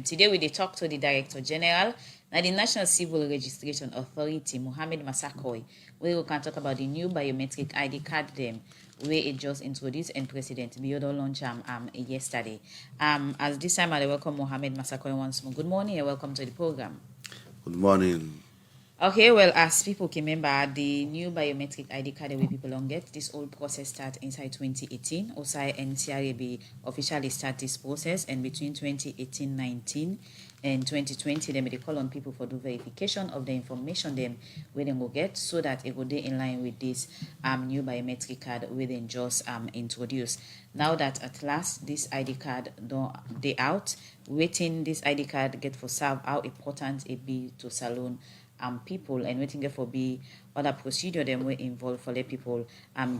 Today we talk to the Director General and the National Civil Registration Authority, Mohammed Massakoy, where we can talk about the new biometric ID card them where it just introduced and President Biodo launched yesterday. As this time I welcome Mohammed Massakoy once more. Good morning and welcome to the program. Good morning. Okay, well, as people can remember, the new biometric ID card that people don't get, this whole process start inside 2018. OSI and CRAB officially start this process, and between 2018-19 and 2020, they call on people for the verification of the information them where they go get, so that it will be in line with this new biometric card where they just introduce. Now that at last this ID card they out, waiting this ID card get for serve how important it be to salon people, and waiting for be other procedure them will involve for let people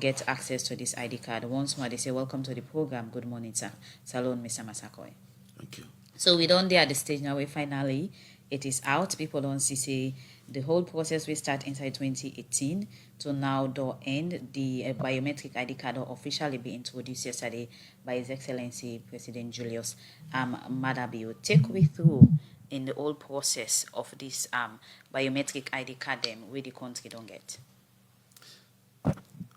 get access to this ID card. Once more they say welcome to the program. Good morning, sir. Salon, Mr. Massakoy. Thank you. So we don't at the stage now where finally it is out. People don't see say the whole process will start inside 2018 to now do end. The biometric ID card will officially be introduced yesterday by His Excellency President Julius. Maada, take me through in the whole process of this biometric ID card them where the country don't get.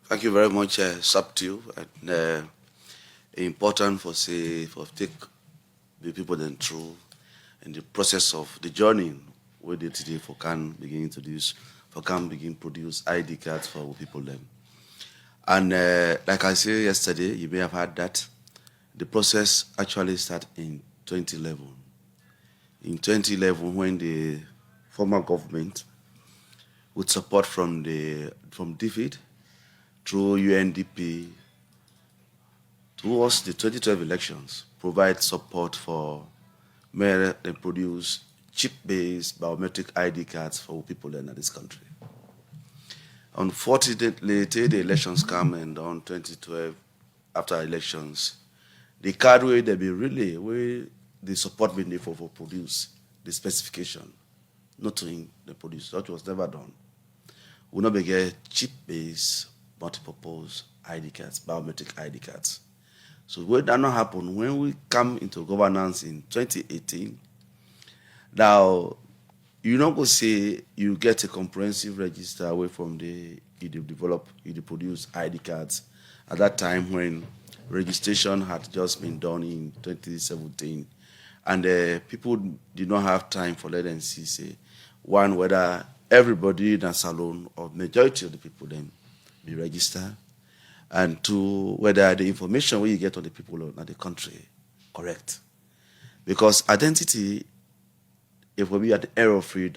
Thank you very much, Subtil. And important for take the people then through in the process of the journey where they today for can begin produce ID cards for people then. And like I said yesterday, you may have heard that the process actually started in 2011. In 2011, when the former government, with support from DFID through UNDP, towards the 2012 elections, provide support for mail and produce chip-based biometric ID cards for people in this country. Unfortunately, the elections come, and on 2012, after elections, the card where they be really where the support we need for produce the specification, not to the produce. That was never done. We not be get chip-based multi-purpose ID cards, biometric ID cards. So when that not happen, when we come into governance in 2018, now you not go say you get a comprehensive register away from you produce ID cards at that time when registration had just been done in 2017. And people did not have time for let them see, say, one, whether everybody in a salon or majority of the people then be registered, and two, whether the information where you get on the people in the country correct. Because identity, if we be an error-free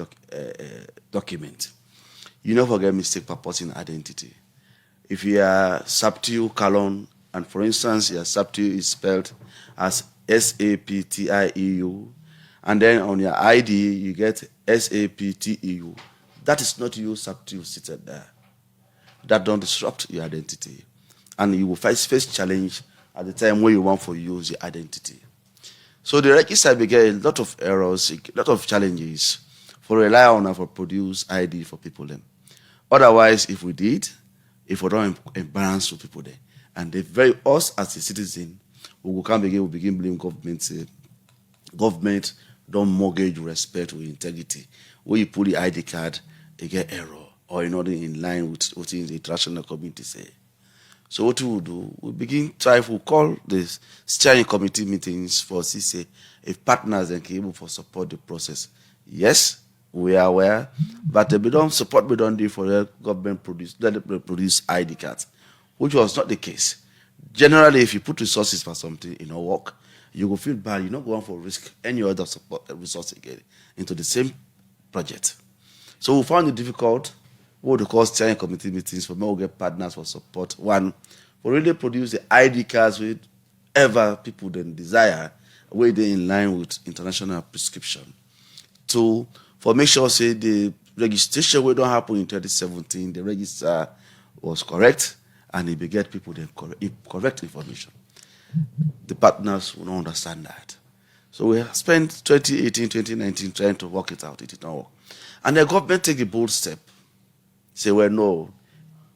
document, you never forget mistake purporting identity. If you are Subtil Colon, and for instance, your Subtil is spelled as SAPTIEU, and then on your ID you get SAPTEU. That is not you Subtil seated there. That don't disrupt your identity, and you will face challenge at the time where you want to use your identity. So the register began a lot of errors, a lot of challenges for rely on and for produce ID for people then. Otherwise, if we don't embarrass with people there, and they us as a citizen, we begin blame government. Say, government don't mortgage respect with integrity. When you put the ID card, you get error, or you're not in line with what the international community say. So what we will do, we begin try to call the steering committee meetings for say if partners and able for support the process. Yes, we are aware, but we don't support we don't do for the government produce ID cards, which was not the case. Generally, if you put resources for something in our work, you will feel bad. You're not going for risk any other support resource again into the same project. So we found it difficult. What we call steering committee meetings for more get partners for support. One, for really produce the ID cards with ever people then desire, where they in line with international prescription. Two, for make sure say the registration will don't happen in 2017, the register was correct, and it get people then correct information. The partners will not understand that. So we have spent 2018, 2019 trying to work it out. It did not work. And the government take a bold step. Say, well, no,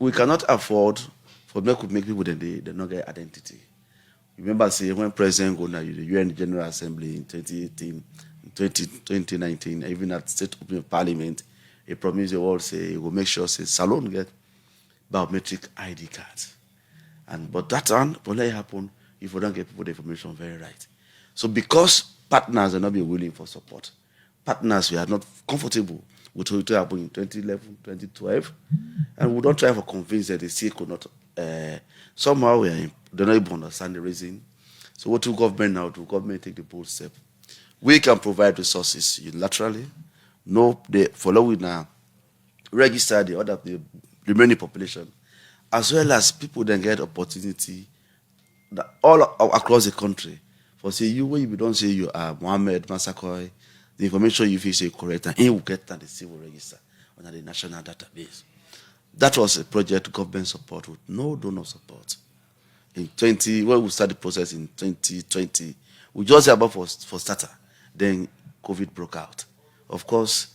we cannot afford for make people then they not get identity. Remember, say when President go now, the UN General Assembly in 2018, 2019, even at State Opening of Parliament, he promised the world, say, he will make sure, say, Salon get biometric ID cards. But that one will not happen if we don't get people the information very right. So because partners are not be willing for support, partners we are not comfortable with what happened in 2011, 2012, and we don't try to convince that they still could not. Somehow they're not able to understand the reason. So what do government now do? Government take the bold step. We can provide resources unilaterally. No, they follow it now. Register the remaining population, as well as people then get opportunity that all across the country. For say you when you don't say you are Mohammed Masakoi, the information you feel say correct, and he will get that the civil register under the national database. That was a project government support with no donor support. In when we started the process in 2020, we just about for starter. Then COVID broke out. Of course,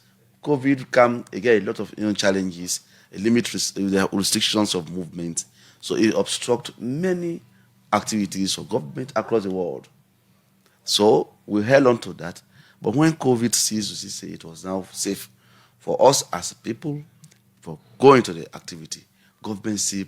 COVID came again a lot of challenges, restrictions of movement. So it obstructed many activities of government across the world. So we held on to that. But when COVID ceased, we say it was now safe for us as people for going to the activity. Government still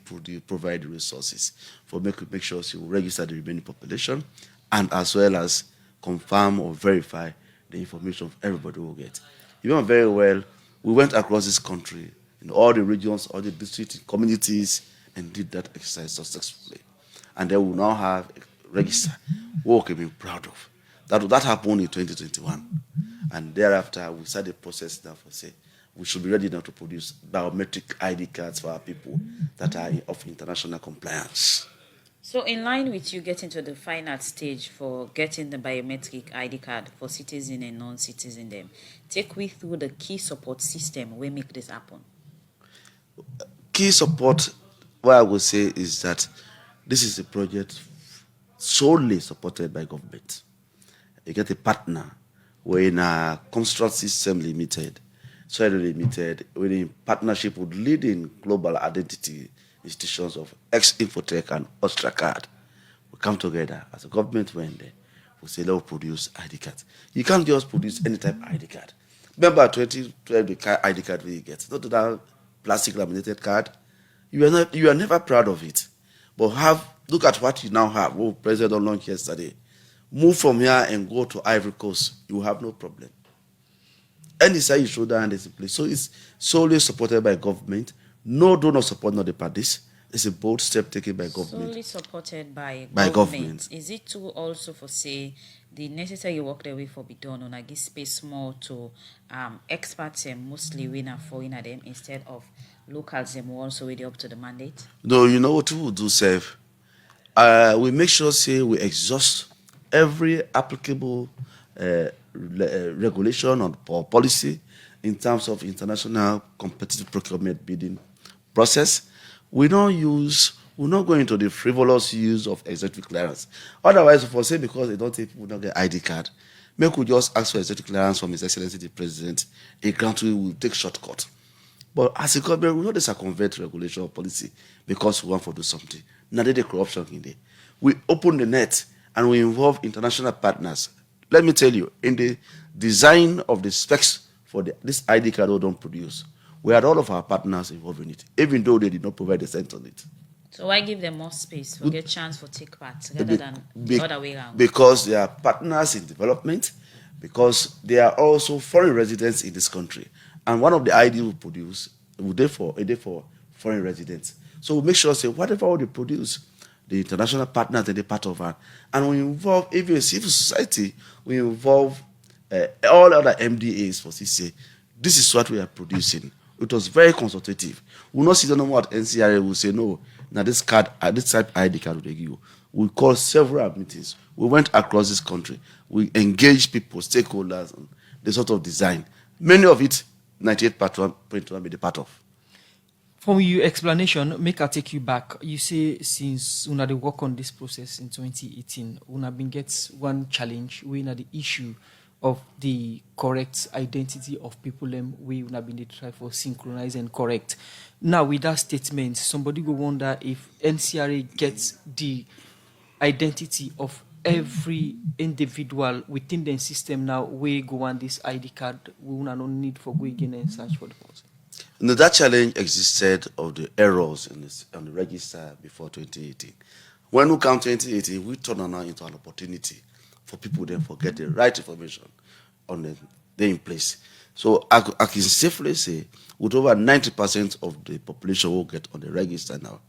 provide the resources for make sure you register the remaining population and as well as confirm or verify the information of everybody will get. You know very well, we went across this country in all the regions, all the districts, communities, and did that exercise successfully. And then we now have a register we can be proud of. That happened in 2021. And thereafter, we started the process now for say, we should be ready now to produce biometric ID cards for our people that are of international compliance. So in line with you getting to the final stage for getting the biometric ID card for citizen and non-citizen them, take me through the key support system we make this happen. Key support, what I would say is that this is a project solely supported by government. You get a partner, we're in a Construct System Limited, Limited, we're in partnership with leading global identity institutions of ex-Infotech and Ostracard. We come together as a government when we say, let's produce ID cards. You can't just produce any type of ID card. Remember 2012, the ID card we get, not that plastic laminated card. You are never proud of it. But look at what you now have. President launched yesterday. Move from here and go to Ivory Coast. You will have no problem. Any side you show down this place. So it's solely supported by government. No donor support, not the parties. It's a bold step taken by government. Solely supported by government. Is it too also for say the necessary work that we for be done on give space more to experts and mostly winner foreigner them instead of locals them also really up to the mandate? No, you know what we will do, Seth? We make sure say we exhaust every applicable regulation or policy in terms of international competitive procurement bidding process. We're not going into the frivolous use of executive clearance. Otherwise, for say because they don't take people don't get ID card, make we just ask for executive clearance from His Excellency the President. A country will take shortcut. But as a government, we not circumvent regulation or policy because we want to do something. Now the corruption in there. We open the net and we involve international partners. Let me tell you, in the design of the specs for this ID card we don't produce, we had all of our partners involved in it, even though they did not provide a cent on it. So why give them more space for get chance for take part rather than the other way around? Because they are partners in development, because they are also foreign residents in this country. And one of the ideas we produce, we therefore foreign residents. So we make sure say whatever they produce, the international partners that they're part of it. And we involve even civil society, we involve all other MDAs for say, this is what we are producing. It was very consultative. We'll not sit down what NCRA will say, no, now this card, this type ID card will give you. We called several meetings. We went across this country. We engaged people, stakeholders, on the sort of design. Many of it, 98.1 be the part of. From your explanation, make I take you back. You say since una dey work on this process in 2018, una been get one challenge, we na the issue of the correct identity of people we una been try for synchronize and correct. Now with that statement, somebody will wonder if NCRA gets the identity of every individual within the system now we go on this ID card, we will not need for go again and search for the person. No, that challenge existed of the errors on the register before 2018. When we come 2018, we turn now into an opportunity for people then forget the right information on the day in place. So I can safely say with over 90% of the population will get on the register now.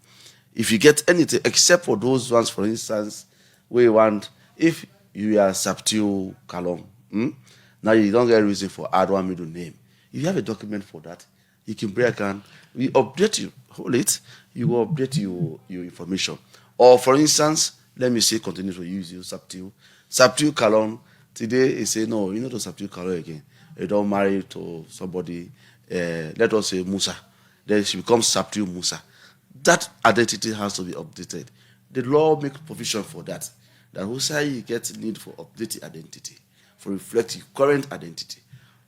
If you get anything, except for those ones, for instance, we want, if you are subtil column, now you don't get a reason for add one middle name. If you have a document for that, you can break and we update you, hold it, you will update your information. Or for instance, let me say continue to use your subtil column. Today you say no, you know the subtil column again. You don't marry to somebody, let us say Musa. Then she becomes subtil Musa. That identity has to be updated. The law makes provision for that. That whoever you get need for updated identity, for reflecting current identity.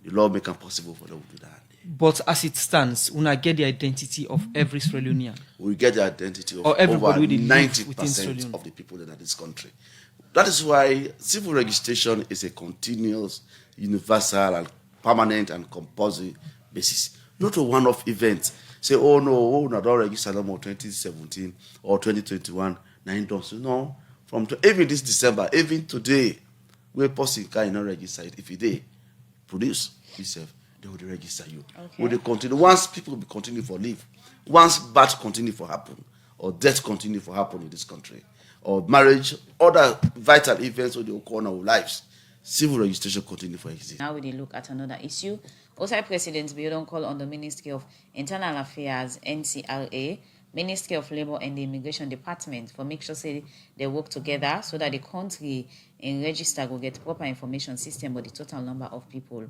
The law makes it possible for them to do that. But as it stands, when I get the identity of every Sierra Leonean, we get the identity of or everybody over within 90% of the people that are in this country. That is why civil registration is a continuous, universal, and permanent and compulsory basis. Not a one-off event. Say, oh no, don't register no more 2017 or 2021. No, from even this December, even today, we person can not register it. If they produce yourself, they will register you. Okay. Will they continue? Once people will continue for leave, once birth continue for happen, or death continue for happen in this country, or marriage, other vital events will occur in our lives, civil registration continue for exist. Now we will look at another issue. Also, President Bill call on the Ministry of Internal Affairs, NCRA, Ministry of Labour and the Immigration Department for make sure say they work together so that the country in register will get proper information system about the total number of people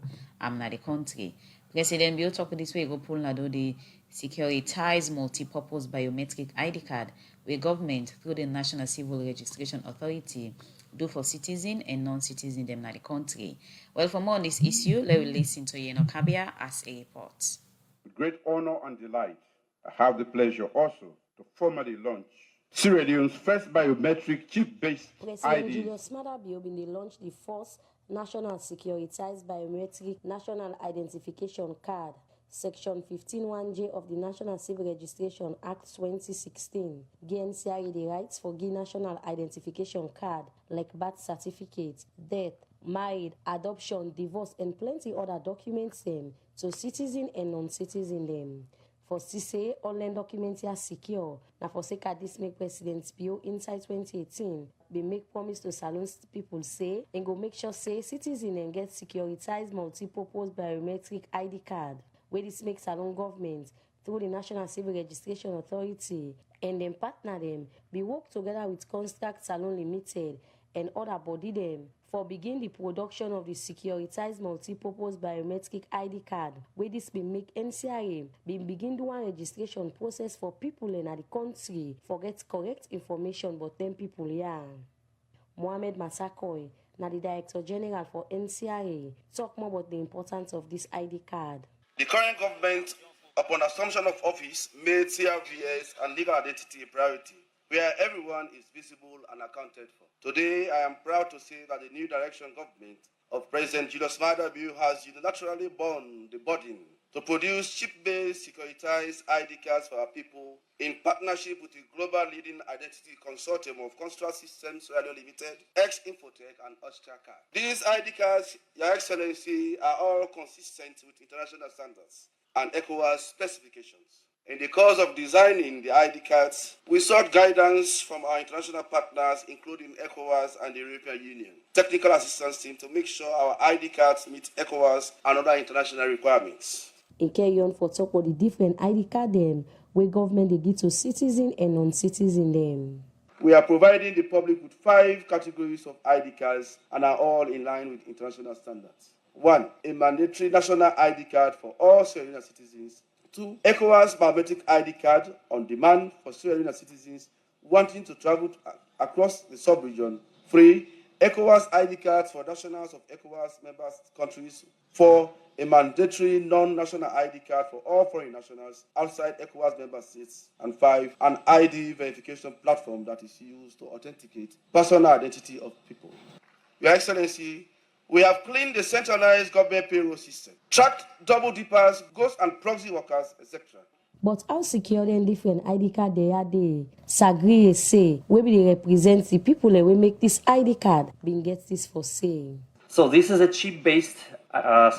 in the country. President Bill talk this way go pull na do the securitized multi-purpose biometric ID card where government through the National Civil Registration Authority do for citizen and non-citizen them in the country. Well, for more on this issue, let me listen to Yeno Kabia as a report. With great honor and delight, I have the pleasure also to formally launch Sierra Leone's first biometric chip-based President ID. Julius Maada they launched the first national securitized biometric national identification card, Section 15(1)J of the National Civil Registration Act 2016. GNCRA the rights for give national identification card like birth certificate, death, married, adoption, divorce, and plenty other documents to citizen and non-citizen them. For CCA, online documents are secure. Now for sake of this make President Bio inside 2018, they make promise to salon people say and go make sure say citizen and get securitized multi-purpose biometric ID card. Where this makes salon government through the National Civil Registration Authority and then partner them, be work together with Construct Salon Limited and other body them for begin the production of the securitized multi-purpose biometric ID card, where this be make NCRA begin do one registration process for people in the country for get correct information about them people here. Mohamed Masakoy, now the Director General for NCRA, talk more about the importance of this ID card. The current government, upon assumption of office, made CVRS and legal identity a priority, where everyone is visible and accounted for. Today, I am proud to say that the new direction government of President Julius Maada has unilaterally borne the burden to produce chip-based securitized ID cards for our people in partnership with the global leading identity consortium of Construct Systems Limited, ex-Infotech, and Ostracard. These ID cards, Your Excellency, are all consistent with international standards and ECOWAS specifications. In the course of designing the ID cards, we sought guidance from our international partners, including ECOWAS and the European Union, technical assistance team to make sure our ID cards meet ECOWAS and other international requirements. In carry on for talk about the different ID card them, where government they give to citizen and non-citizen them. We are providing the public with 5 categories of ID cards and are all in line with international standards. 1. A mandatory national ID card for all Sierra Leonean citizens. 2. ECOWAS biometric ID card on demand for Sierra Leonean citizens wanting to travel across the sub-region. 3. ECOWAS ID cards for nationals of ECOWAS member countries. 4, a mandatory non-national ID card for all foreign nationals outside ECOWAS member states. And 5, an ID verification platform that is used to authenticate personal identity of people. Your Excellency, we have cleaned the centralized government payroll system, tracked double dippers, ghost and proxy workers, etc. But how secure and different ID card they are they? Sagri say, we be represent the people that will make this ID card, been get this for sale. So this is a chip-based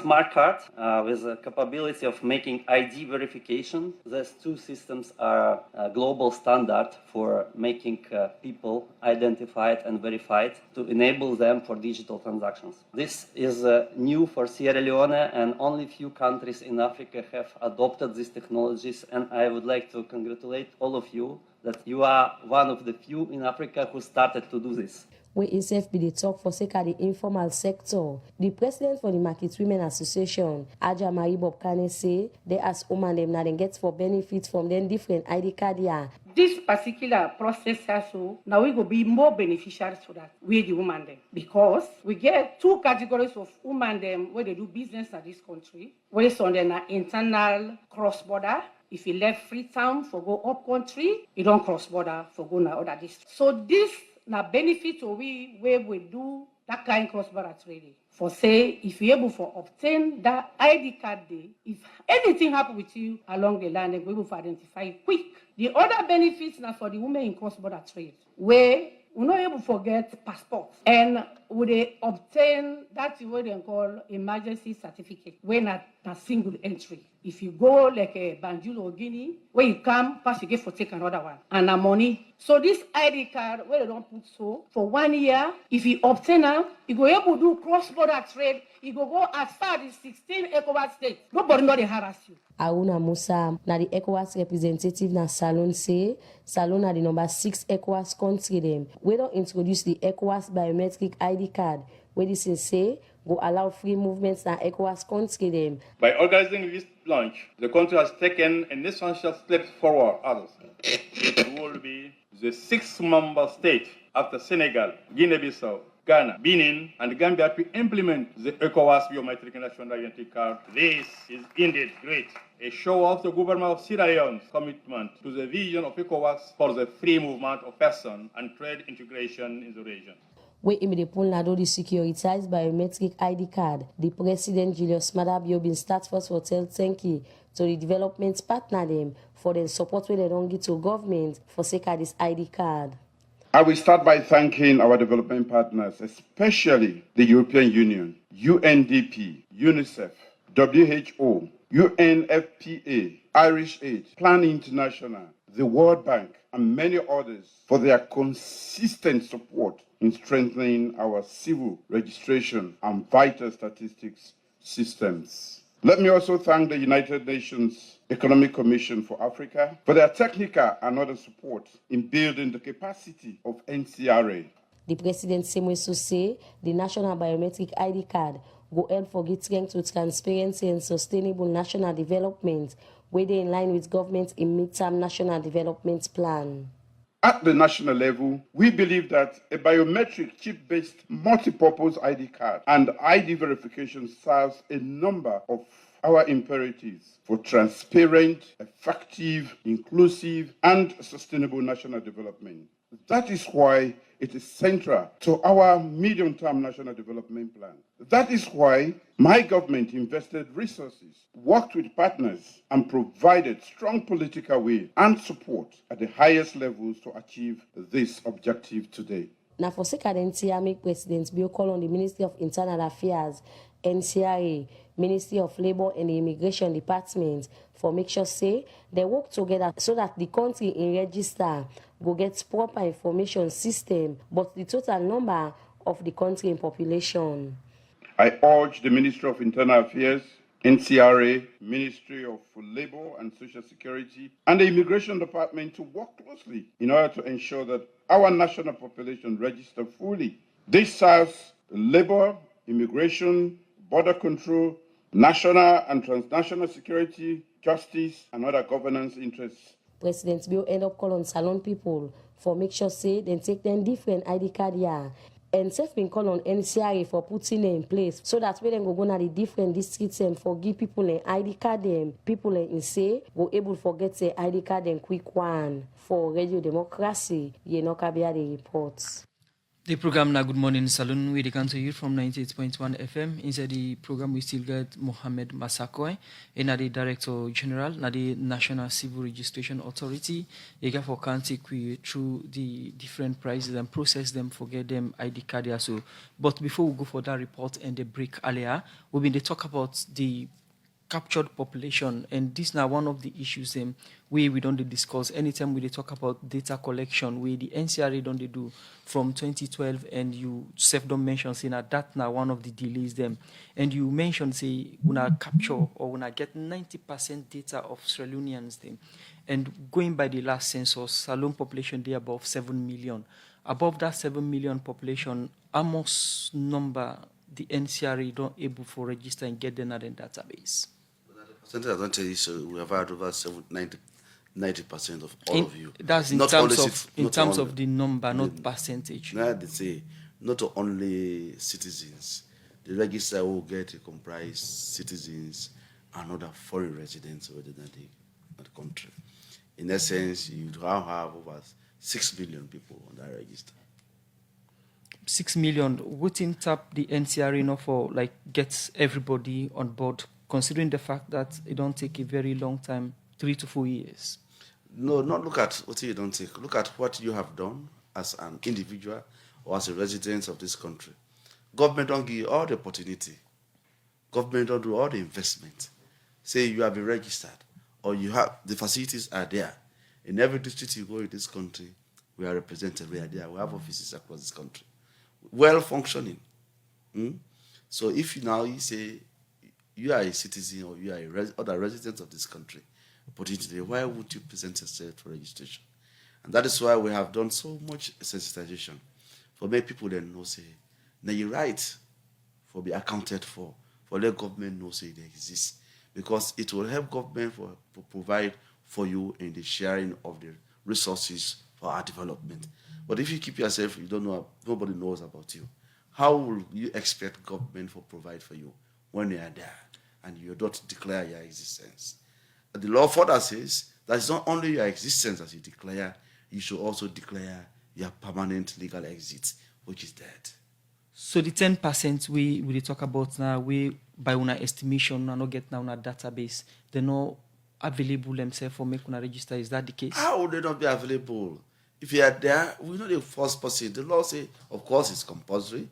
smart card with the capability of making ID verification. These two systems are a global standard for making people identified and verified to enable them for digital transactions. This is new for Sierra Leone, and only few countries in Africa have adopted these technologies, and I would like to congratulate all of you that you are one of the few in Africa who started to do this. Where itself be the talk for sake of the informal sector. The president for the Market Women Association, Aja Marie Bob Kane, say they ask women them now they get for benefits from them different ID card here. This particular process also now we will be more beneficiaries to that we the women them, because we get two categories of women them where they do business in this country. Where it's on the internal cross border. If you left Freetown for go up country, you don't cross border for go na other district. So this na benefit to we where we do that kind of cross-border trading. For say, if you're able to obtain that ID card day, if anything happen with you along the line, we're able to identify quick. The other benefits now for the women in cross-border trade, where we're not able to get passports, and would they obtain that what they call emergency certificate, when at a single entry. If you go like a Banjul or Guinea, where you come, pass you get for take another one, and a money. So this ID card, where they don't put so, for 1 year, if you obtain them, you go able to do cross-border trade, you go as far as 16 ECOWAS states. Nobody know they harass you. Aruna Musa, na the ECOWAS representative na Salon say, Salon na the number 6 ECOWAS country them. We don't introduce the ECOWAS biometric ID card, where this is say, go allow free movements na ECOWAS country them. By organizing this launch, the country has taken an essential step forward. It will be the 6th member state after Senegal, Guinea-Bissau, Ghana, Benin, and Gambia to implement the ECOWAS biometric national identity card. This is indeed great. A show of the government of Sierra Leone's commitment to the vision of ECOWAS for the free movement of persons and trade integration in the region. Where immediately Nado the securitized biometric ID card, the President Julius Maada been start first for tell thank you to the development partner them for the support where they don't give to government for sake of this ID card. I will start by thanking our development partners, especially the European Union, UNDP, UNICEF, WHO, UNFPA, Irish Aid, Plan International, the World Bank, and many others for their consistent support in strengthening our civil registration and vital statistics systems. Let me also thank the United Nations Economic Commission for Africa for their technical and other support in building the capacity of NCRA. The President Semweso say the National Biometric ID card will help for get strength to transparency and sustainable national development, where they in line with government in midterm national development plan. At the national level, we believe that a biometric chip-based multi-purpose ID card and ID verification serves a number of our imperatives for transparent, effective, inclusive, and sustainable national development. That is why it is central to our medium-term national development plan. That is why my government invested resources, worked with partners, and provided strong political will and support at the highest levels to achieve this objective today. Now, for second NCRA, make President Bio call on the Ministry of Internal Affairs, NCRA, Ministry of Labour and the Immigration Department for make sure say they work together so that the country in register will get proper information system, but the total number of the country in population. I urge the Ministry of Internal Affairs, NCRA, Ministry of Labour and Social Security, and the Immigration Department to work closely in order to ensure that our national population register fully. This serves labour, immigration, border control, national and transnational security, justice, and other governance interests. President Bio end up calling Salon people for make sure say they take them different ID card here. and self been call on NCRA for putting it in place so that when they go na the different districts and for give people an ID card them people in say go able to get the ID card and quick one for Radio Democracy. You know, Kabia the reports. The program now Good Morning Saloon, we come to you from 98.1 FM. Inside the program, we still get Mohamed Massakoy, the Director General, the National Civil Registration Authority. He got for county through the different prices and process them, forget them ID card. So, but before we go for that report and the break earlier, we've been to talk about the captured population, and this now one of the issues we don't discuss anytime we talk about data collection where the NCRA don't they do from 2012, and you self don't mention saying that now one of the delays them, and you mentioned say when I capture or when I get 90% data of Sierra Leoneans them, and going by the last census, Salone population they above 7 million. Above that 7 million population, almost number the NCRA don't able for register and get them in database. Percentage I don't tell you, so we have had over 90% of all of you. That's in not terms of the number, not percentage. Now they say not only citizens. The register will get to comprise citizens and other foreign residents within the country. In essence, you now have over 6 million people on that register. 6 million. Wouldn't tap the NCRA enough for like gets everybody on board, considering the fact that it don't take a very long time, 3 to 4 years? No, not look at what you don't take. Look at what you have done as an individual or as a resident of this country. Government don't give you all the opportunity. Government don't do all the investment. Say you have been registered or you have the facilities are there. In every district you go in this country, we are represented. We are there. We have offices across this country. Well functioning. So if you say you are a citizen or you are other resident of this country, opportunity, why would you present yourself for registration? And that is why we have done so much sensitization for make people then know say, now you're right for be accounted for let government know say they exist, because it will help government for provide for you in the sharing of the resources for our development. But if you keep yourself, you don't know, nobody knows about you. How will you expect government to provide for you when you are there and you don't declare your existence? The law further says that it's not only your existence that you declare, you should also declare your permanent legal exit, which is dead. So the 10% we talk about now, we by una estimation and not get now a database, they're not available themselves for make una register. Is that the case? How would they not be available? If you are there, we know the first person. The law say, of course, it's compulsory,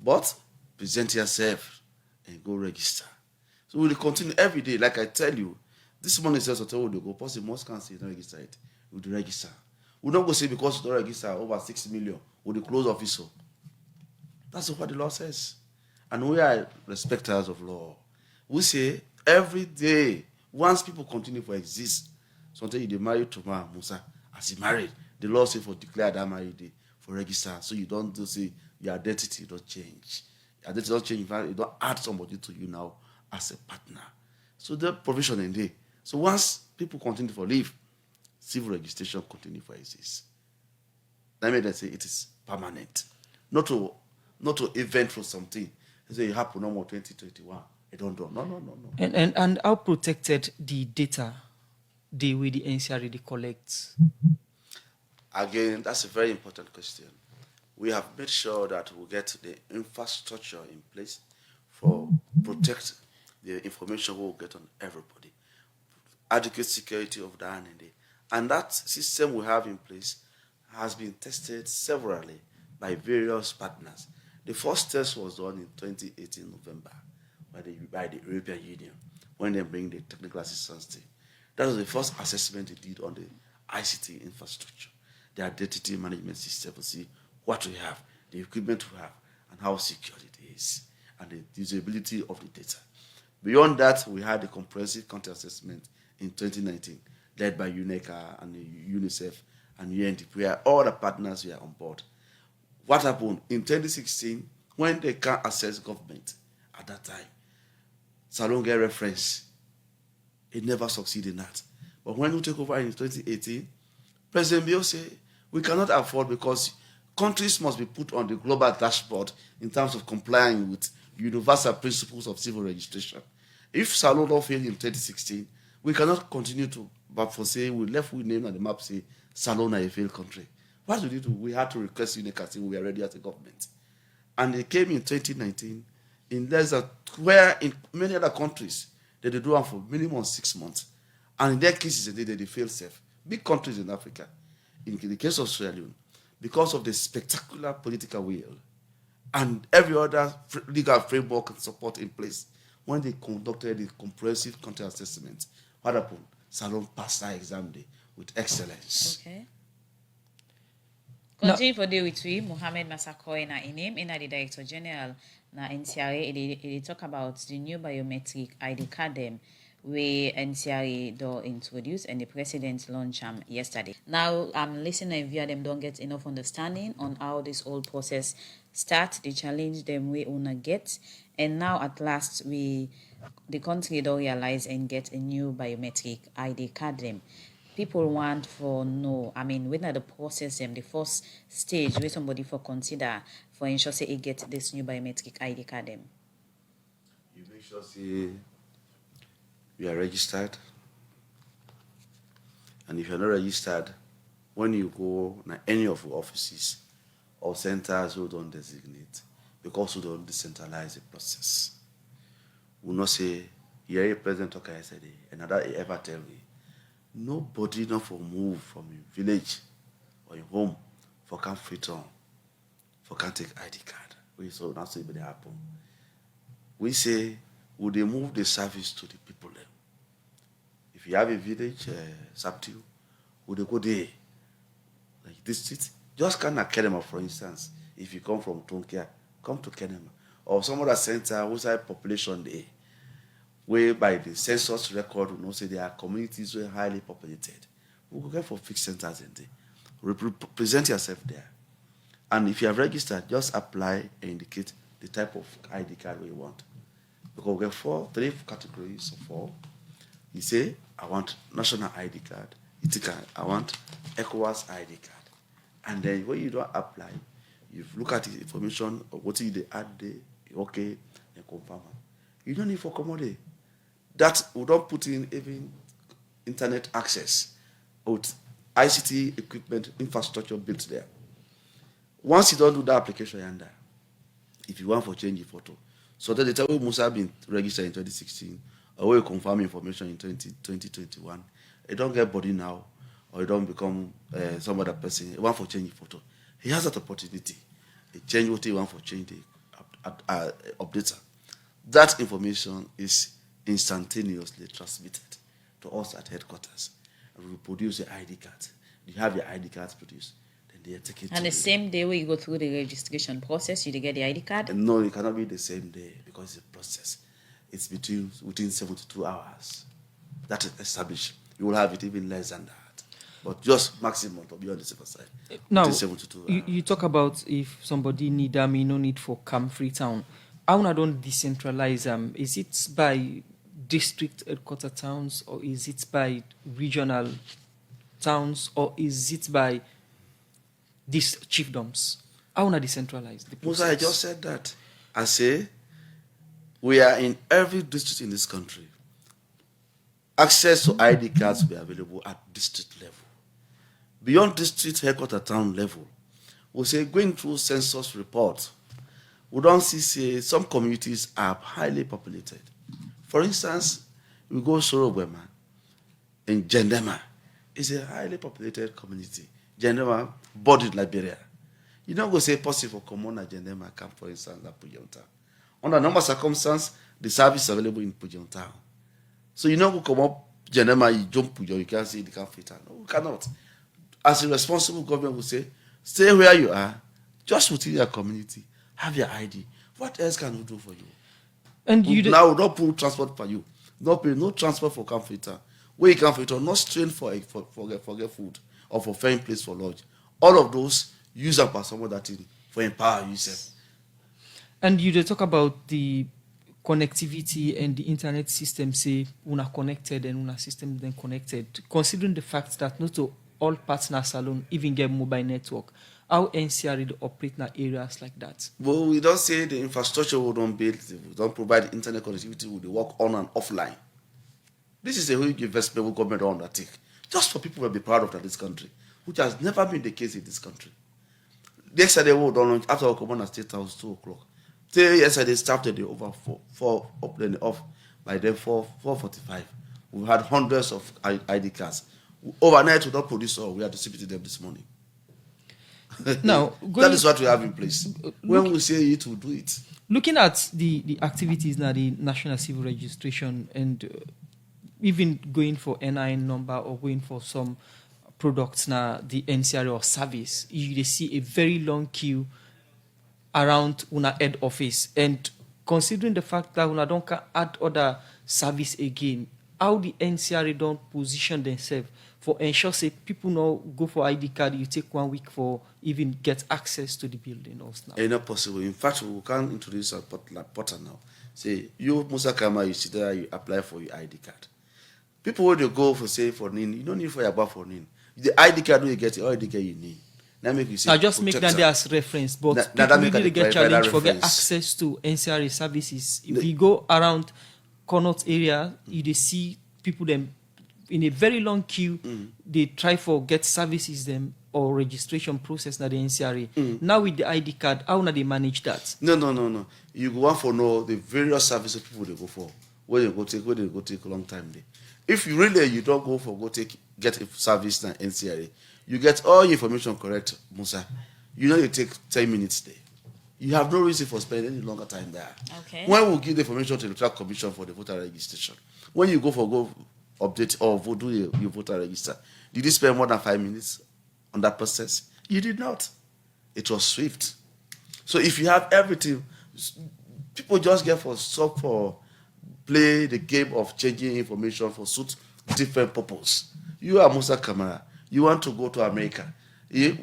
but present yourself and go register. So we'll continue every day. Like I tell you, this morning says hotel will go. Possibly most councils don't register it. We'll register. We'll not go say because you don't register over 6 million, we'll close office. So that's what the law says. And we are respecters of law. We say every day, once people continue to exist, sometimes you marry tomorrow, Musa, as he married, the law says for declare that married day for register. So you don't say your identity don't change. Your identity don't change. You don't add somebody to you now as a partner. So the provision in there. So once people continue to live, civil registration continue to exist. That means they say it is permanent. Not to event for something. They say it happen no more 2021. I don't know. No. And how protected the data the way the NCRA collects? Again, that's a very important question. We have made sure that we get the infrastructure in place for protect the information we'll get on everybody. Adequate security of the R&D. And that system we have in place has been tested severally by various partners. The first test was done in 2018 November by the European Union when they bring the technical assistance team. That was the first assessment they did on the ICT infrastructure, the identity management system, to see what we have, the equipment we have, and how secure it is, and the usability of the data. Beyond that, we had a comprehensive country assessment in 2019, led by UNECA and UNICEF and UNDP, where all the partners were on board. What happened in 2016, when they can't assess government at that time, Salon get reference. It never succeeded in that. But when we took over in 2018, President Bill said, we cannot afford, because countries must be put on the global dashboard in terms of complying with universal principles of civil registration. If Salon don't fail in 2016, we cannot continue to, but for say we left with name on the map say Salon are a failed country. What did we do? We had to request UNECA saying we are ready as a government. And it came in 2019 in less than, where in many other countries they do one for minimum 6 months. And in their cases they fail safe. Big countries in Africa. In the case of Sierra Leone, because of the spectacular political will and every other legal framework and support in place, when they conducted the comprehensive country assessment, what happened? Salon passed that exam day with excellence. Okay. Continue for day with we, Mohammed Masako na name, the Director General na NCRA. They talk about the new biometric ID card them where NCRA do introduce and the president launched yesterday. Now I'm listening and via them don't get enough understanding on how this whole process start, the challenge them we wanna get, and now at last the country don't realize and get a new biometric ID card them. People want for no, when are the process them, the first stage where somebody for consider for ensure say it get this new biometric ID card them. You make sure say you are registered, and if you're not registered, when you go to any of the offices or centers who don't designate, because we don't decentralize the process, we not say, here President talk yesterday, another ever tell me, nobody not for move from a village or a home for come fit on, for can't take ID card. We so not say it happen. We say, would they move the service to the people there? If you have a village, Saptiu, would they go there? Like this street? Just kind of Kenema, for instance. If you come from Tonkia, come to Kenema. Or some other center whose population there, whereby the census record will not say there are communities who are highly populated. We will go for fixed centers in there. Present yourself there. And if you have registered, just apply and indicate the type of ID card you want. Because we have three categories of 4. You say, I want national ID card. I want ECOWAS ID card. And then when you don't apply, you look at the information of what you add there, okay, and confirm. You don't need for commodity. That we don't put in even internet access with ICT equipment infrastructure built there. Once you don't do that application yonder, if you want for change your photo, so that the time Musa been registered in 2016, or you confirm information in 2021, you don't get body now, or you don't become some other person. You want for change your photo. He has that opportunity. He change what he want for change the updater. That information is instantaneously transmitted to us at headquarters. And we produce your ID card. You have your ID cards produced. Then they take it. And the same day when you go through the registration process, you get the ID card? No, it cannot be the same day because it's a process. It's within 72 hours. That is established. You will have it even less than that. But just maximum to be on the safer side. Now, 72 you talk about if somebody need no need for Freetown. How don't decentralize is it by district headquarter towns, or is it by regional towns, or is it by these chiefdoms? How not decentralize the process? Musa, I just said that. I say we are in every district in this country. Access to ID cards will be available at district level. Beyond district headquarter town level, we say going through census reports, we don't see some communities are highly populated. For instance, we go Sorobwema in Jendema. It's a highly populated community. Jendema bordered Liberia. You don't go say possible for Komona Jendema camp, for instance, at Pujonta. Under normal circumstances, the service is available in Pujonta. So you know, go come up Jendema, you jump Pujon, you can't see the camp fit. No, we cannot. As a responsible government will say, stay where you are, just within your community, have your ID. What else can we do for you? And you now don't put transport for you. No transport for comforter. Where you can fit on, not strain for get food or for finding place for lodge. All of those use up as someone that in for empower yourself. And you talk about the connectivity and the internet system, say una connected and una system then connected. Considering the fact that not all partners alone even get mobile network, how NCRA do operate in areas like that? Well, we don't say the infrastructure we don't build, we don't provide internet connectivity, we work on and offline. This is a huge investment we government will undertake, just for people to be proud of this country, which has never been the case in this country. Yesterday, we done after we come on at State House 2 o'clock. Yesterday started the over four up then off by then 4:45. We had hundreds of ID cards. Overnight, we don't produce all. We are distributing them this morning. Now, that is what we have in place. When we say it, we do it. Looking at the activities now, the National Civil Registration, and even going for NIN number or going for some products now, the NCRA or service, you see a very long queue around una head office. And considering the fact that una don't add other service again, how the NCRA don't position themselves for ensure say people now go for ID card, you take 1 week for even get access to the building or stuff. It's not possible. In fact, we can introduce a portal now. Say, you, Musa Kama, you sit there, you apply for your ID card. People when they go for say for NIN, you don't need for your bar for NIN. The ID card when you get, the ID card you need. Now make you say, I just make that there as reference, but people really get challenged for get access to NCRA services. If you go around Connaught area, you see people them in a very long queue. They try for get services them or registration process na the NCRA. Now with the ID card, how na they manage that? No. You go want for know the various services people they go for. Where they go take a long time there. If you really you don't go for get a service na NCRA, you get all your information correct, Musa. You know you take 10 minutes there. You have no reason for spending any longer time there. Okay. When we give the information to the Electoral Commission for the voter registration, when you go update or do your voter register, did you spend more than 5 minutes on that process? You did not. It was swift. So if you have everything, people just get for play the game of changing information for suit different purpose. You are Musa Kamara. You want to go to America.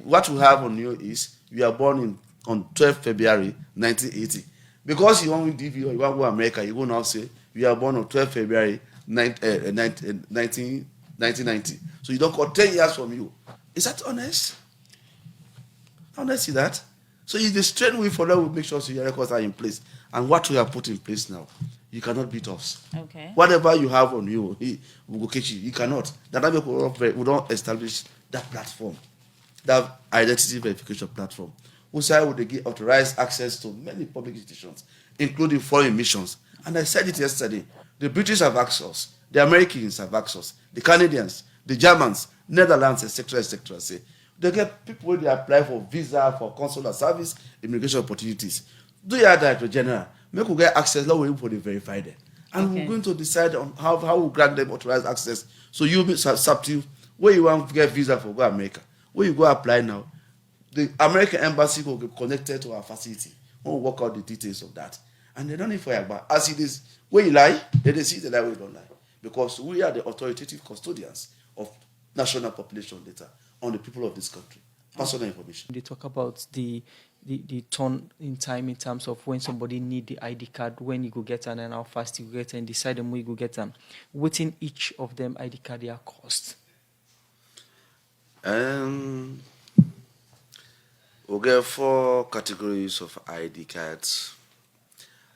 What we have on you is you are born on 12 February 1980. Because you want to DV or you want to go to America, you will now say you are born on 12 February 1990. So you don't got 10 years from you. Is that honest? Honest is that? So it's the straight way for them to make sure so your records are in place. And what we have put in place now, you cannot beat us. Okay. Whatever you have on you, we will catch you. You cannot. That we don't establish that platform, that identity verification platform. Also, would they give authorized access to many public institutions, including foreign missions. And I said it yesterday. The British have access, the Americans have access, the Canadians, the Germans, Netherlands, etc. Say they get people when they apply for visa, for consular service, immigration opportunities. Do your Director General, make we get access, let we for the verify them. And we're going to decide on how we grant them authorized access. So you be substitute where you want to get visa for go America. Where you go apply now, the American embassy will be connected to our facility. We'll work out the details of that. And they don't need for you, but as it is, when you lie, they see the lie we don't lie. Because we are the authoritative custodians of national population data on the people of this country. Personal information. They talk about the turn in time in terms of when somebody need the ID card, when you go get an and how fast you go get and decide when you go get them. Within each of them ID card their cost. We'll get 4 categories of ID cards.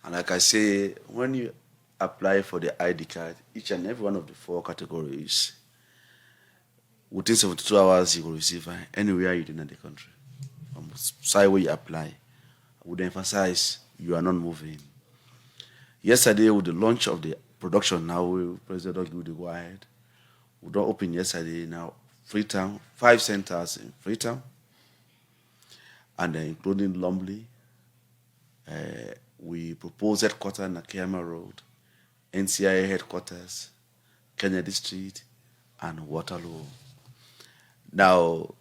And like I say, when you apply for the ID card, each and every one of the 4 categories, within 72 hours, you will receive anywhere you in the country. From the side where you apply, I would emphasize you are not moving. Yesterday, with the launch of the production, now President give the go ahead. We don't open yesterday now. Freetown, 5 centers in Freetown, and including Lumley. We propose headquarters in Nakayama Road, NCIA headquarters, Kennedy Street, and Waterloo. Now,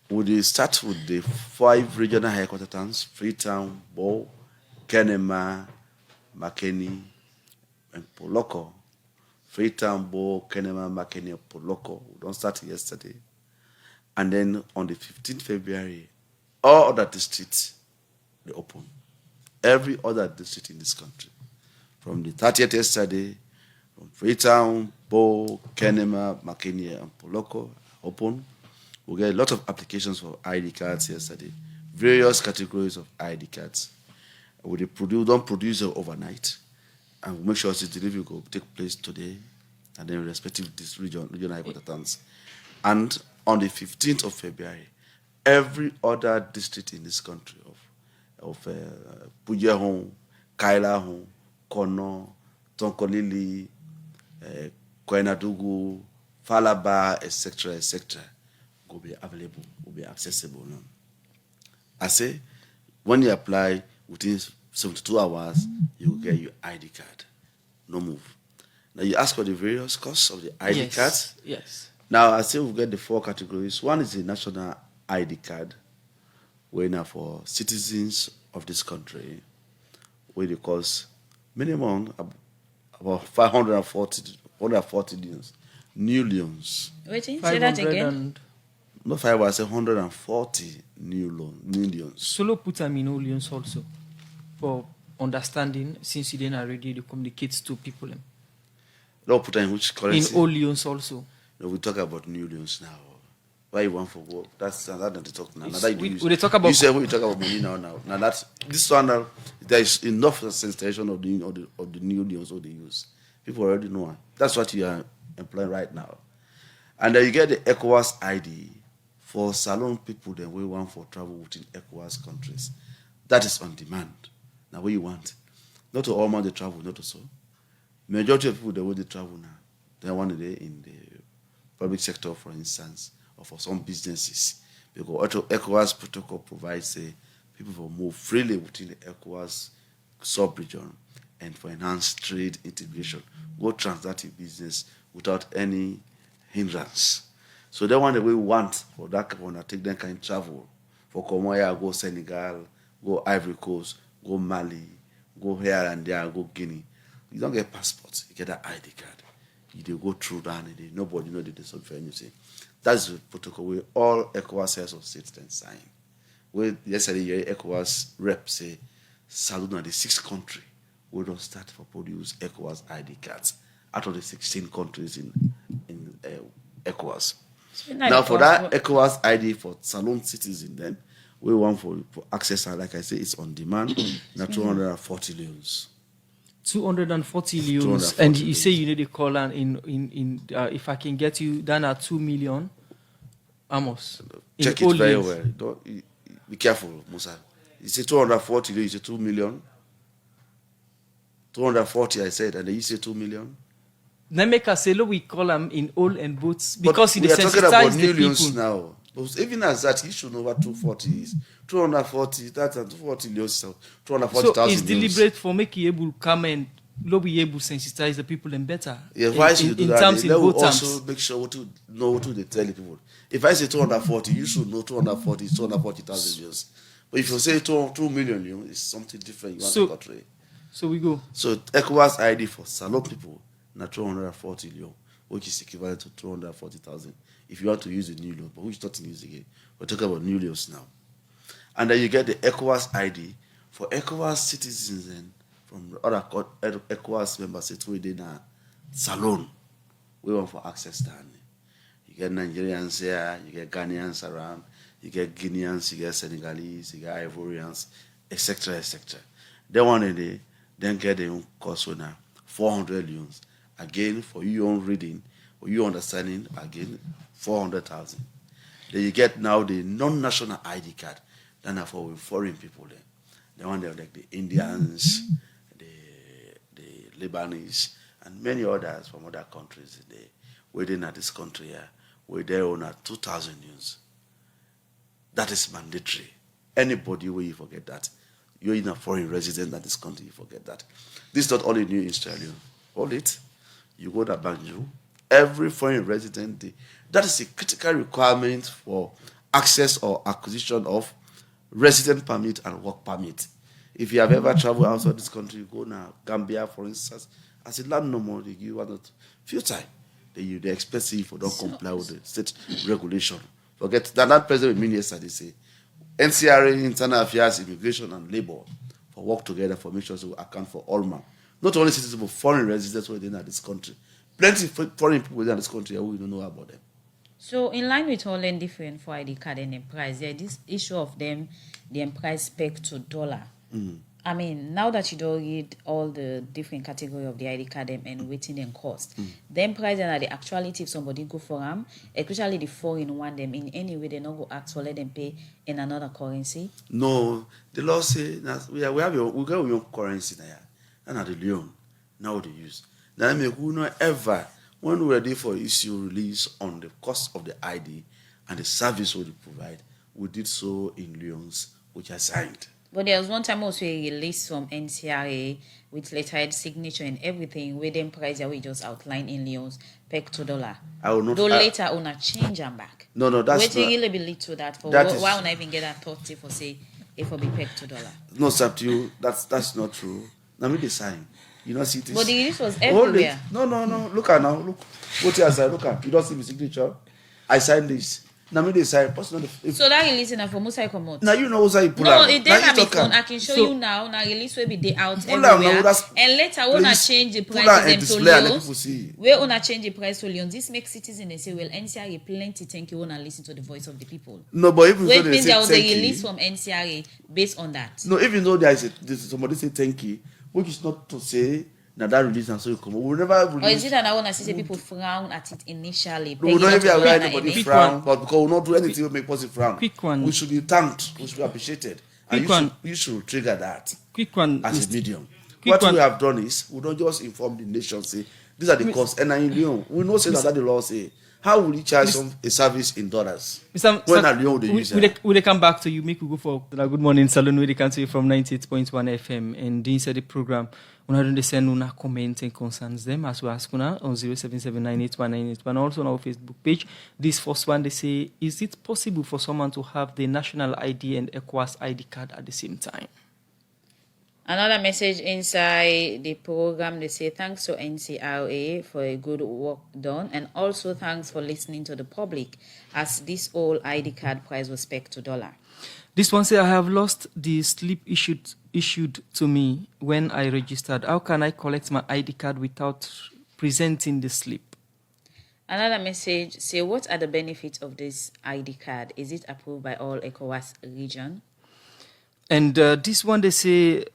we start with the 5 regional headquarters towns: Freetown, Bo, Kenema, Makeni, and Poloko. Freetown, Bo, Kenema, Makeni, and Poloko. We don't start yesterday. And then on the 15th February, all other districts, they open. Every other district in this country. From the 30th yesterday, from Freetown, Bo, Kenema, Makeni, and Poloko, open. We get a lot of applications for ID cards yesterday, various categories of ID cards. We don't produce it overnight, and we make sure the delivery will take place today, and then respective this regional headquarters. And on the 15th of February, every other district in this country of Pujehon, Kailahon, Kono, Tonkolili, Koenadugu, Falaba, etc., will be available, will be accessible. No? I say, when you apply within 72 hours, you will get your ID card. No move. Now you ask for the various costs of the ID cards. Yes. Now I say we get the 4 categories. One is the national ID card, where now for citizens of this country, where it costs minimum about 140 loans, new loans. Wait, say that again. And Not 5, I say 140 new loans. Solo put them in all loans also for understanding, since you didn't already communicate to people. Don't put in which currency? In all loans also. No, we talk about new loans now. Why you want for what? That's not the talk now. We talk about. You say when you talk about money now. Now that's this one. Now, there is enough sensitization of the new loans what they use. People already know. That's what you are employing right now. And then you get the ECOWAS ID for salon people. Then we want for travel within ECOWAS countries. That is on demand. Now, what you want? Not to all man they travel, not to so. Majority of people the way they travel now, they want to be in the public sector, for instance, or for some businesses, because ECOWAS protocol provides people will move freely within the ECOWAS sub-region and for enhanced trade integration, go transactive business without any hindrance. So they want the way we want for that one that take them kind of travel. For Komoya, go Senegal, go Ivory Coast, go Mali, go here and there, go Guinea. You don't get passports, you get an ID card. You go through that and nobody knows the sort of anything. That's the protocol where all ECOWAS heads of states then sign. Where yesterday ECOWAS rep say salute on the 6th country we don't start for produce ECOWAS ID cards out of the 16 countries in ECOWAS. Now for that ECOWAS ID for salon citizen then we want for access, like I say, it's on demand. Now 240 loans. 240 leons, and you say you need a call in if I can get you down at 2 million, Amos. Check it very well. Don't, be careful, Musa. You say 240, you say 2 million. 240, I said, and then you say 2 million. Then make us say, look, we call them in all and both because we are talking about new loans now. But even as that, you should know what 240 is. 240, that's 240 loans, 240,000. So it's deliberate for making you able to come and be able to sensitize the people and better. Yeah, why should you do that? Terms, they will also make sure to know what they tell people. If I say 240, you should know 240 is 240,000 loans. But if you say 2 million loans, it's something different. You want to portray. So we go. So ECOWAS ID for salon people, now 240 loans, which is equivalent to 240,000. If you want to use a new loan, but which not to use again. We're talking about new loans now. And then you get the ECOWAS ID for ECOWAS citizens and from other ECOWAS member states within a salon. We want for access down. You get Nigerians here, you get Ghanaians around, you get Guineans, you get Senegalese, you get Ivorians, etc., etc. They want to then get their own cost now, 400 loans. Again, for your own reading, for your understanding, again, 400,000. Then you get now the non-national ID card. Then for foreign people then. The one like the Indians, the Lebanese, and many others from other countries within this country here, where they own at 2,000 units. That is mandatory. Anybody where you forget that, you're in a foreign resident in this country, you forget that. This is not only new in Australia. Hold it. You go to Banjo. Every foreign resident, that is a critical requirement for access or acquisition of resident permit and work permit. If you have ever traveled outside this country, you go now, Gambia, for instance, as a land normal, they give you a few times. They expect you if you don't comply with the state regulation. Forget that president with me yesterday say, NCRA, Internal Affairs, Immigration and Labor, for work together for make sure to account for all men. Not only citizens, but foreign residents within this country. Plenty of foreign people within this country who we don't know about them. So in line with all and different for ID card and the price, there this issue of them, the price pegged to dollar. I mean, now that you don't read all the different category of the ID card and waiting and cost, them price and the actuality if somebody go for them, especially the foreign one them in any way they not go ask for let them pay in another currency. No, the law say we got your currency now, and at the Leone now they use. Now I mean, who know ever when we are ready for issue release on the cost of the ID and the service we provide, we did so in Leones, which are signed. But there was one time also a release from NCRA with lettered signature and everything where them price that we just outlined in Leone's pegged to dollar. I will not. Though later on a change them back. No, that's wait not. Really be lead to that for That why would I even get that thought for say if I be pegged to dollar? No, sir, to you, that's not true. Now me the sign. You don't see this. But the release was everywhere. No. Look at now. Look. What here side? Look at. You don't see my signature. I signed this. Now me the sign. So that release now for Musa come out. Now you know what's I pull No, out. it Now then you my phone. I can show you now. Now release will be day out Pull out everywhere. now, And later when I change the price pull out to and them to display and let Leones, people see. where on change the price to Leones, this makes citizens they say, well, NCRA plenty thank you wanna listen to the voice of the people. No, but even Which though they means say there was a thank you, release from NCRA based on that. no, even though there's somebody say thank you, which is not to say now that release and so you come. We will never release. Or is it that I want to see people frown at it initially? We will not even allow anybody Quick frown, one. but because we will not do anything to make person frown. Quick one. We should be thanked. We should be appreciated. And Quick one. you should trigger that Quick one. as a medium. Quick What one. we have done is we don't just inform the nation, say these are the costs, and in Leone, we know say that the law say how will you charge a service in dollars when at Leone they use it. Will they come back to you? Make we go for the Good Morning Salon where they can say from 98.1 FM and inside the program. Una don't send una comment and concerns them as well as una on 0779819881 also on our Facebook page. This first one they say, is it possible for someone to have the national ID and ECOWAS ID card at the same time? Another message inside the program, they say thanks to NCRA for a good work done and also thanks for listening to the public as this whole ID card price was pegged to dollar. This one say I have lost the slip issued to me when I registered. How can I collect my ID card without presenting the slip? Another message say what are the benefits of this ID card? Is it approved by all ECOWAS region? And this one they say,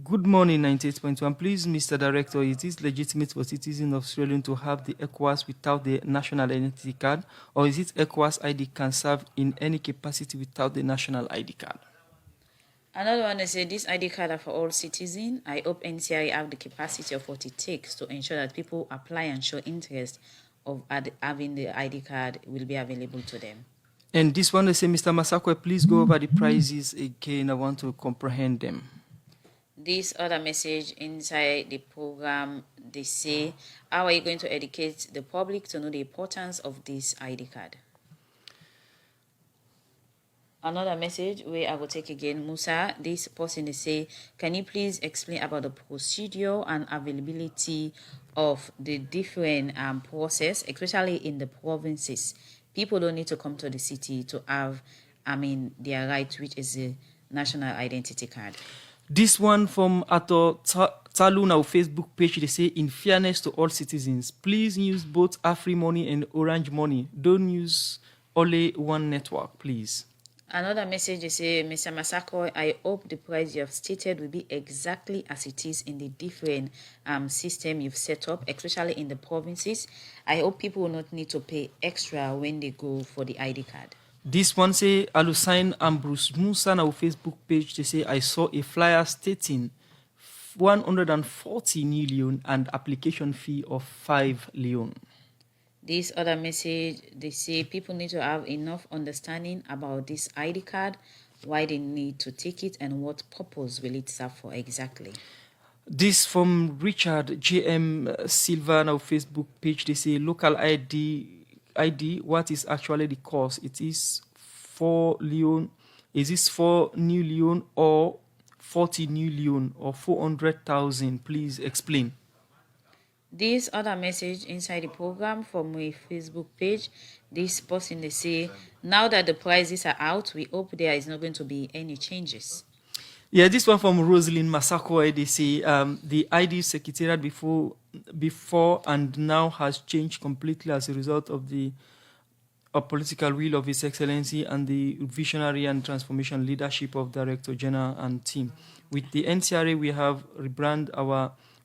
good morning 98.1. Please, Mr. Director, is it legitimate for citizens of Australia to have the ECOWAS without the national identity card? Or is it ECOWAS ID can serve in any capacity without the national ID card? Another one they say this ID card are for all citizens. I hope NCRA have the capacity of what it takes to ensure that people apply and show interest of having the ID card will be available to them. And this one they say, Mr. Masakwe, please go over the prices again. I want to comprehend them. This other message inside the program, they say, how are you going to educate the public to know the importance of this ID card? Another message where I will take again, Musa, this person they say, can you please explain about the procedure and availability of the different process, especially in the provinces? People don't need to come to the city to have, their right, which is the national identity card. This one from Ato Taluna Facebook page, they say, in fairness to all citizens, please use both AfriMoney and Orange Money. Don't use only one network, please. Another message, they say, Mr. Masako, I hope the price you have stated will be exactly as it is in the different system you've set up, especially in the provinces. I hope people will not need to pay extra when they go for the ID card. This one say, Alusain Ambrose Musa on our Facebook page, they say, I saw a flyer stating 140 new Leone and application fee of 5 Leone. This other message, they say people need to have enough understanding about this ID card, why they need to take it, and what purpose will it serve for exactly. This from Richard JM Silva on our Facebook page, they say, local ID, what is actually the cost? It is 4 Leone. Is this 4 new Leone or 40 new Leone or 400,000? Please explain. This other message inside the program from my Facebook page, this person they say, now that the prices are out, we hope there is not going to be any changes. Yeah, this one from Rosalind Masako, they say the ID secretariat before and now has changed completely as a result of the a political will of His Excellency and the visionary and transformation leadership of Director General and team. With the NCRA,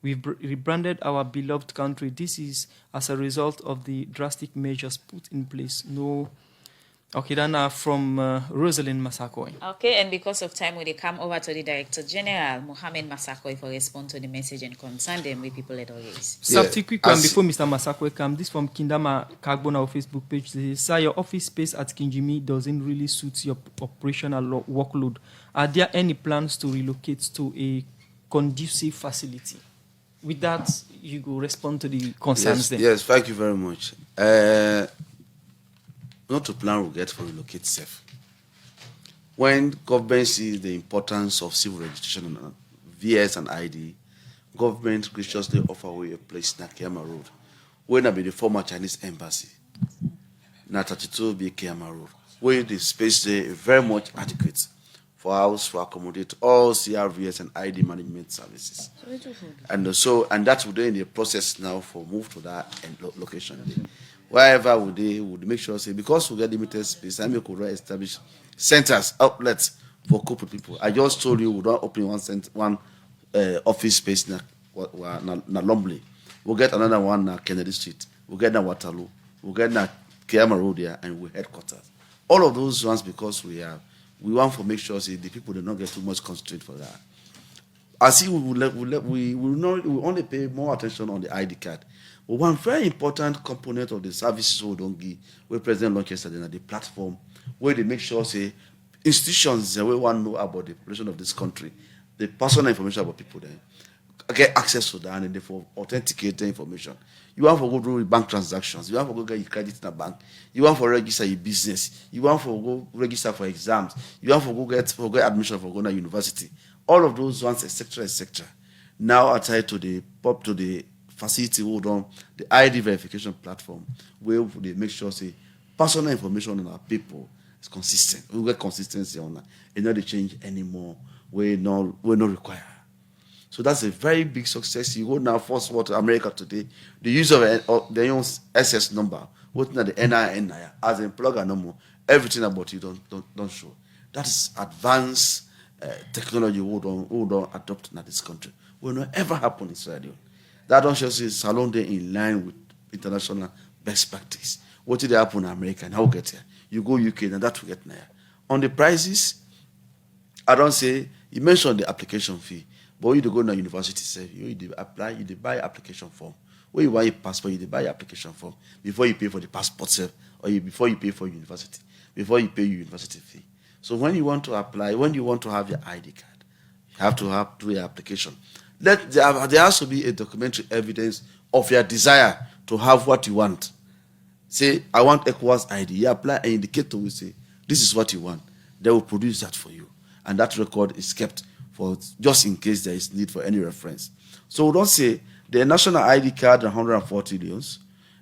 we've rebranded our beloved country. This is as a result of the drastic measures put in place. Okay, then from Rosalind Masakoi. Okay, and because of time, we come over to the Director General, Mohammed Masakoi, for respond to the message and concern them with people at all raise. Safety quick one before Mr. Masakoi comes. This from Kindama Kagbon, our Facebook page. They say, sir, your office space at Kinjimi doesn't really suit your operational workload. Are there any plans to relocate to a conducive facility? With that, you go respond to the concerns then. Yes, thank you very much. Not to plan will get for relocate safe. When government sees the importance of civil registration and VS and ID, government graciously offer away a place in Kiama Road. When I be the former Chinese embassy, na 32 be Kiama Road, where the space there is very much adequate for us to accommodate all CVRS and ID management services. And that would be in the process now for move to that location. Wherever we make sure, say, because we get limited space, I could establish centers, outlets for corporate people. I just told you we don't open one office space na Lumley. We'll get another one na Kennedy Street. We'll get na Waterloo. We'll get na Kiama Road there, and we headquarters. All of those ones because we want to make sure, say, the people do not get too much constraint for that. I see we will only pay more attention on the ID card. But one very important component of the services we don't give, where President launched yesterday, the platform, where they make sure, say, institutions that we want to know about the population of this country, the personal information about people there, get access to that and therefore authenticate the information. You want to go do bank transactions, you want to go get your credit in a bank, you want to register your business, you want to go register for exams, you want to go get admission for going to university. All of those ones, etc., now are tied to the facility hold on the ID verification platform where they make sure, say, personal information on our people is consistent. We get consistency on that. It's not they change anymore. We're not required. So that's a very big success. You go now first world to America today, the use of their own SS number, what not the NIN as a plugger no more. Everything about you don't show. That is advanced technology we don't adopt in this country. Will not ever happen in Israel. That don't show say Salon Day in line with international best practice. What did happen in America and how get here? You go UK and that will get there. On the prices, I don't say you mentioned the application fee, but you go to university, say you apply, you buy application form. When you buy a passport, you buy application form before you pay for the passport or before you pay for university, before you pay your university fee. So when you want to apply, when you want to have your ID card, you have to do your application. There has to be a documentary evidence of your desire to have what you want. Say, I want ECOWAS ID. You apply an indicator will say, this is what you want. They will produce that for you. And that record is kept for just in case there is need for any reference. So we don't say the national ID card 140 leons.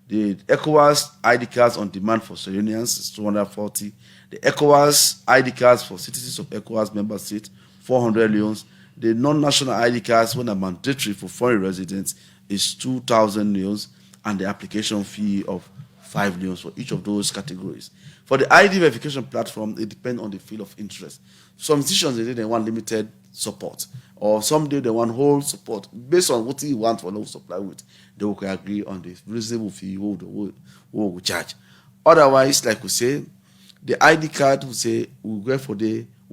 The ECOWAS ID cards on demand for Sierranians is 240. The ECOWAS ID cards for citizens of ECOWAS member states, 400 leons. The non-national ID cards, when are mandatory for foreign residents, is 2,000 leons, and the application fee of 5 leons for each of those categories. For the ID verification platform, it depends on the field of interest. Some institutions, they want limited support, or some they want whole support. Based on what you want for no supply with, they will agree on the reasonable fee we will charge. Otherwise, like we say, the ID card, we say, we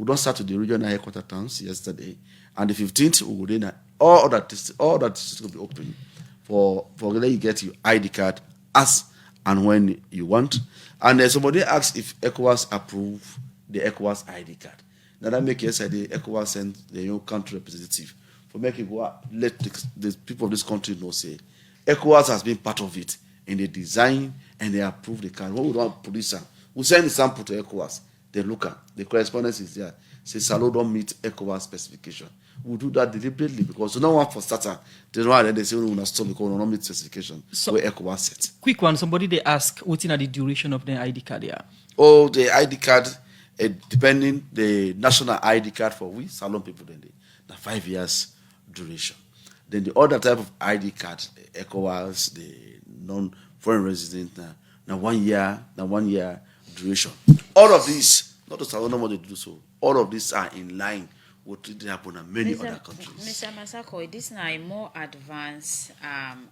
don't start with the regional headquarters towns yesterday, and the 15th, we will then all that districts will be open for let you get your ID card as and when you want. And then somebody asks if ECOWAS approve the ECOWAS ID card. Now that make yesterday ECOWAS send the country representative for making go out, let the people of this country know, say ECOWAS has been part of it in the design and they approve the card. When we don't produce them, we send the sample to ECOWAS. They look at the correspondence is there. Say Salo don't meet ECOWAS specification. We do that deliberately because no one for starter. They don't have they say we will not stop because we don't meet specification. So where ECOWAS set. Quick one, somebody they ask what's in the duration of the ID card here? Oh, the ID card, depending the national ID card for we Salon people then the 5 years duration. Then the other type of ID card, ECOWAS, the non-foreign resident, now 1 year, now 1 year duration. All of these, not to I don't want to do so. All of these are in line with what did happen in many other countries. Mr. Masako, this now a more advanced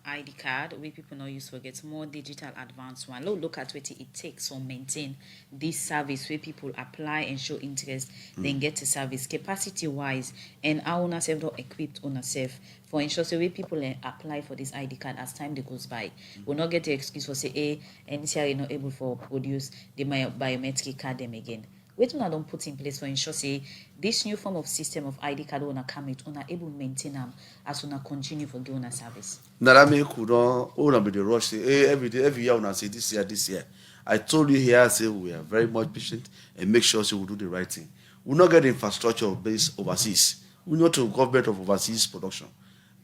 ID card where people not use forget more digital advanced one. Look at what it takes to maintain this service where people apply and show interest, then get to service capacity wise, and how on ourselves not equipped on ourselves for ensure so way people apply for this ID card as time goes by. We'll not get the excuse for say, hey, NCRA not able for produce the biometric card them again. Wait till I don't put in place for ensure say this new form of system of ID card wanna come it wanna able to maintain them as wanna continue for giving a service. Now that make could all be the rush say, hey, every year when I say this year. I told you here, I say we are very much patient and make sure we do the right thing. We'll not get infrastructure based overseas. We know to government of overseas production.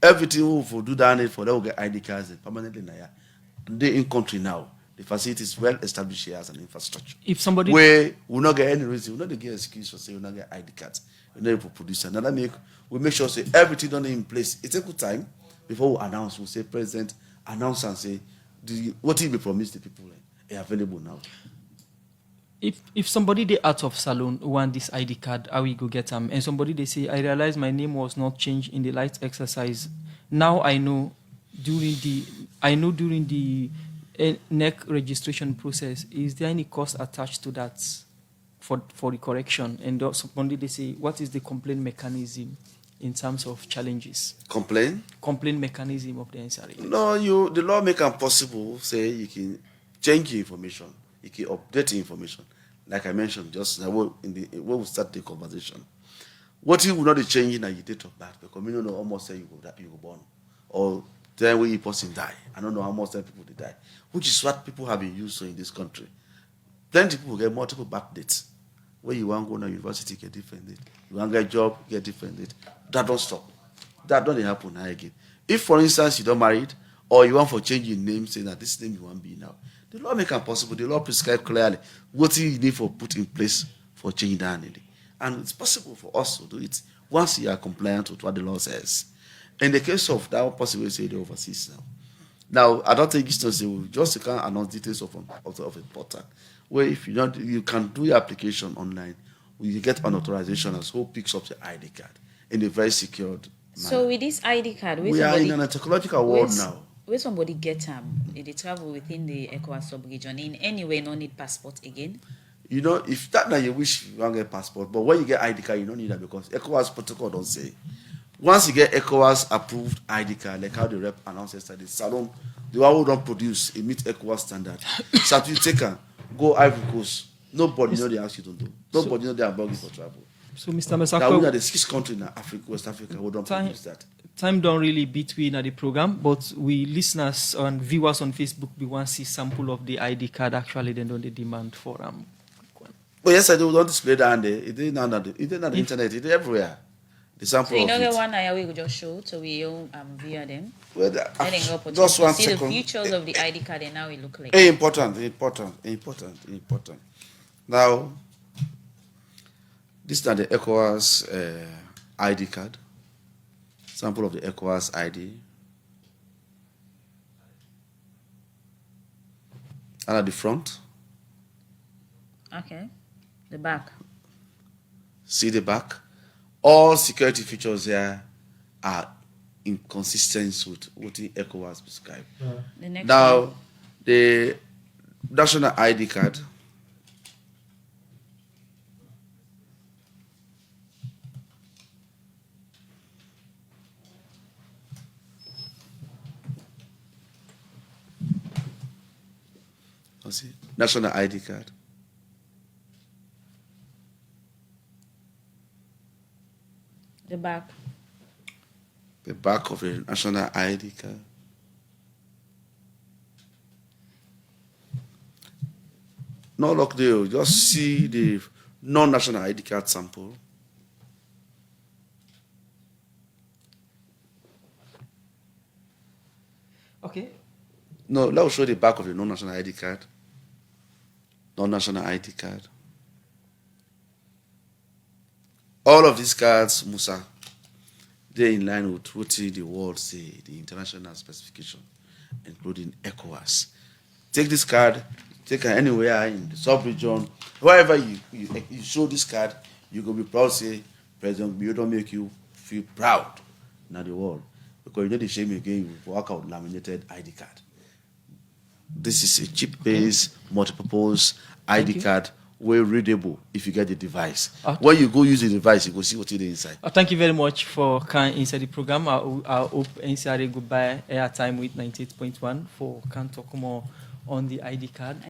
Everything we will do that for them will get ID cards permanently now. They in country now. The facility is well established here as an infrastructure. If somebody where we not get any reason, we not get excuse for saying we not get ID cards, we not able to produce. And that we make sure say everything done in place. It take good time before we announce. We say President announce and say what will be promised the people are available now. if somebody they out of salon want this ID card, how we go get them? And somebody they say, I realize my name was not changed in the light exercise. Now I know during the NEC registration process, is there any cost attached to that for the correction? And somebody they say, what is the complaint mechanism in terms of challenges? Complaint mechanism of the NCRA? No, the law make it possible. Say you can change the information, you can update the information. Like I mentioned just now when we start the conversation, what you will not be changing at your date of birth because you know almost say you go born or then when you person die. I don't know how much time people they die, which is what people have been used to in this country. Plenty people get multiple birth dates. Where you want to go to university, get different date. You want to get a job, get different date. That don't stop. That don't happen now again. If, for instance, you don't married or you want for changing name, saying that this name you want to be now, the law make it possible. The law prescribe clearly what you need for put in place for changing that name. And it's possible for us to do it once you are compliant with what the law says. In the case of that possible say the overseas now. Now, I don't think it's to say we just can't announce details of a portal. Where if you don't, you can do your application online. You get an authorization as who picks up the ID card in a very secured manner. So with this ID card, we are in a technological world now. Where somebody get they travel within the ECOWAS sub-region in any way, no need passport again? You know, if that now you wish you don't get passport, but when you get ID card, you don't need that because ECOWAS protocol don't say. Once you get ECOWAS approved ID card, like how the rep announced yesterday, Salon, the one who don't produce, it meets ECOWAS standard. So you take go Ivory Coast. Nobody know they ask you to do. Nobody know they are bugging for travel. So, Mr. Masako, now we are the 6th country in Africa, West Africa, who don't produce that. Time don't really beat we in the program, but we listeners and viewers on Facebook, we want to see sample of the ID card actually, then don't they demand for Well, yes, I do. Don't display that on there. It didn't on the internet. It's everywhere. The sample so you of know it. the one I will just show so we all view them. Well, Just one see second. the features of the ID card and now it look like. Important. Now, this is the ECOWAS ID card. Sample of the ECOWAS ID. And at the front. Okay. The back. See the back. All security features here are inconsistent with what the ECOWAS prescribe. The next Now, one. the national ID card. See, national ID card. The back. The back of a national ID card. No look there, just see the non-national ID card sample. Okay. No, let's show the back of the non-national ID card. Non-national ID card. All of these cards, Musa, they're in line with what the world say, the international specification, including ECOWAS. Take this card, take it anywhere in the sub-region, wherever you show this card, you go be proud to say, President, you don't make you feel proud in the world. Because you know the shame again, you work out laminated ID card. This is a chip-based, multi-purpose ID card, well readable if you get the device. Okay. When you go use the device, you go see what it is inside. Thank you very much for coming inside the program. I hope NCRA go buy airtime with 98.1 for can talk more on the ID card.